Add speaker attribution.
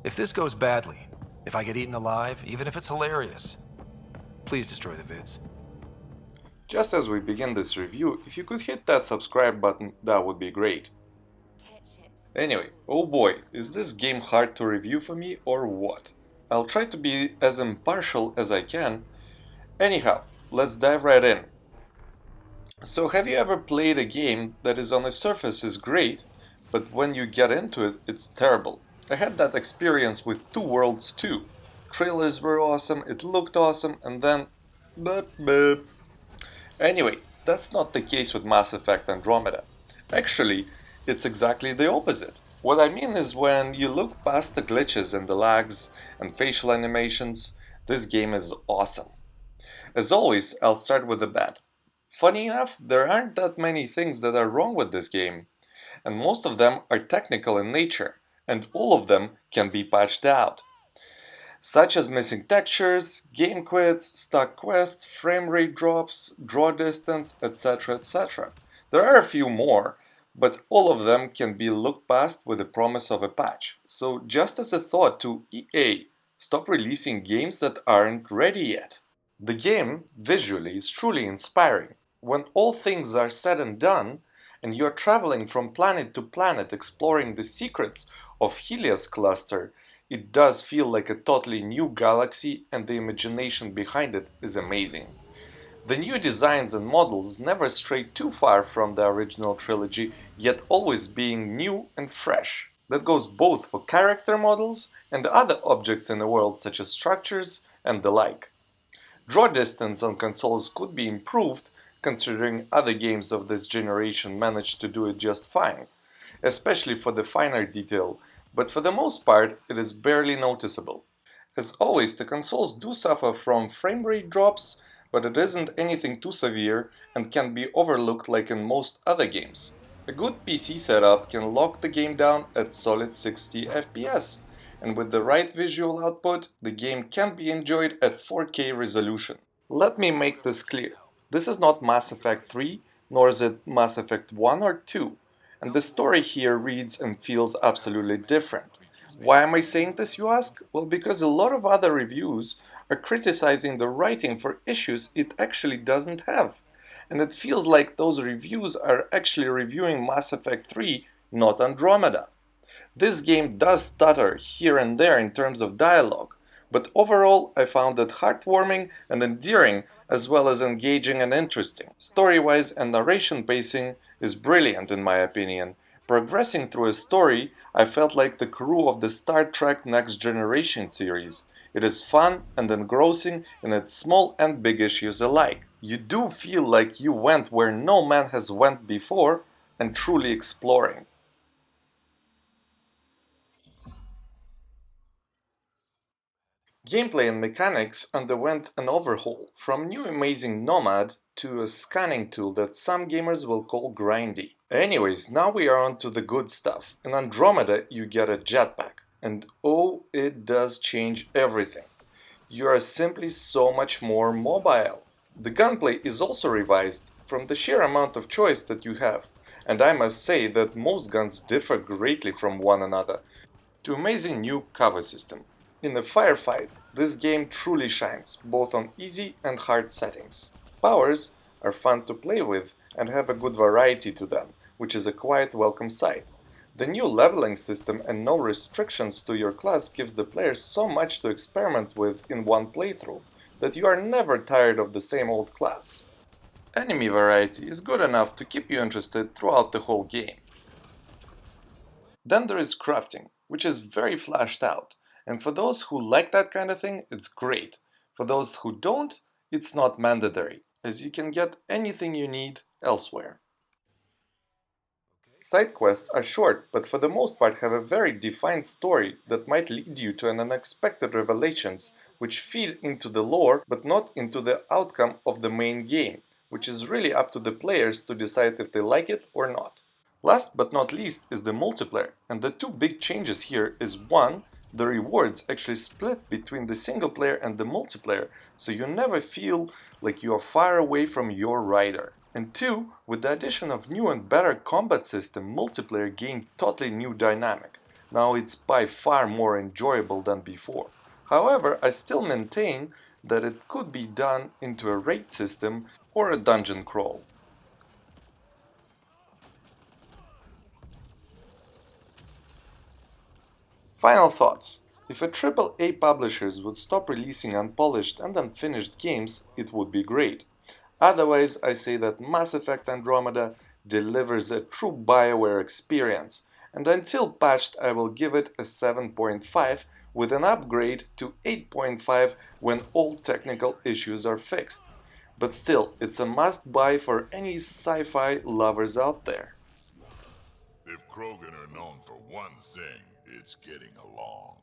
Speaker 1: If this goes badly, if I get eaten alive, even if it's hilarious, please destroy the vids.
Speaker 2: Just as we begin this review, if you could hit that subscribe button, that would be great. Anyway, oh boy, is this game hard to review for me or what? I'll try to be as impartial as I can. Anyhow, let's dive right in. So have you ever played a game that is on the surface is great, but when you get into it, it's terrible? I had that experience with Two Worlds 2. Trailers were awesome, it looked awesome, and then... But. Anyway, that's not the case with Mass Effect Andromeda. Actually, it's exactly the opposite. What I mean is when you look past the glitches and the lags and facial animations, this game is awesome. As always, I'll start with the bad. Funny enough, there aren't that many things that are wrong with this game, and most of them are technical in nature, and all of them can be patched out, such as missing textures, game quits, stuck quests, frame rate drops, draw distance, etc. etc. There are a few more, but all of them can be looked past with the promise of a patch. So just as a thought to EA, stop releasing games that aren't ready yet. The game, visually, is truly inspiring. When all things are said and done, and you're traveling from planet to planet exploring the secrets of Helios cluster, it does feel like a totally new galaxy, and the imagination behind it is amazing. The new designs and models never stray too far from the original trilogy, yet always being new and fresh. That goes both for character models and other objects in the world such as structures and the like. Draw distance on consoles could be improved, considering other games of this generation managed to do it just fine, especially for the finer detail, but for the most part it is barely noticeable. As always, the consoles do suffer from frame rate drops, but it isn't anything too severe and can be overlooked like in most other games. A good PC setup can lock the game down at solid 60 FPS, and with the right visual output, the game can be enjoyed at 4K resolution. Let me make this clear. This is not Mass Effect 3, nor is it Mass Effect 1 or 2, and the story here reads and feels absolutely different. Why am I saying this, you ask? Well, because a lot of other reviews are criticizing the writing for issues it actually doesn't have. And it feels like those reviews are actually reviewing Mass Effect 3, not Andromeda. This game does stutter here and there in terms of dialogue, but overall I found it heartwarming and endearing as well as engaging and interesting. Story-wise and narration pacing is brilliant in my opinion. Progressing through a story, I felt like the crew of the Star Trek Next Generation series. It is fun and engrossing in its small and big issues alike. You do feel like you went where no man has went before and truly exploring. Gameplay and mechanics underwent an overhaul, from new amazing Nomad to a scanning tool that some gamers will call grindy. Anyways, now we are on to the good stuff. In Andromeda you get a jetpack, and oh, it does change everything. You are simply so much more mobile. The gunplay is also revised from the sheer amount of choice that you have, and I must say that most guns differ greatly from one another, to amazing new cover system. In a firefight, this game truly shines, both on easy and hard settings. Powers are fun to play with and have a good variety to them, which is a quite welcome sight. The new leveling system and no restrictions to your class gives the player so much to experiment with in one playthrough, that you are never tired of the same old class. Enemy variety is good enough to keep you interested throughout the whole game. Then there is crafting, which is very flashed out, and for those who like that kind of thing, it's great. For those who don't, it's not mandatory, as you can get anything you need elsewhere. Side quests are short, but for the most part have a very defined story that might lead you to an unexpected revelations which feed into the lore but not into the outcome of the main game, which is really up to the players to decide if they like it or not. Last but not least is the multiplayer, and the two big changes here is one, the rewards actually split between the single player and the multiplayer, so you never feel like you are far away from your rider. And two, with the addition of new and better combat system, multiplayer gained totally new dynamic. Now it's by far more enjoyable than before. However, I still maintain that it could be done into a raid system or a dungeon crawl. Final thoughts. If a AAA publishers would stop releasing unpolished and unfinished games, it would be great. Otherwise, I say that Mass Effect Andromeda delivers a true Bioware experience, and until patched I will give it a 7.5 with an upgrade to 8.5 when all technical issues are fixed. But still, it's a must-buy for any sci-fi lovers out there.
Speaker 3: If Krogan are known for one thing, it's getting along.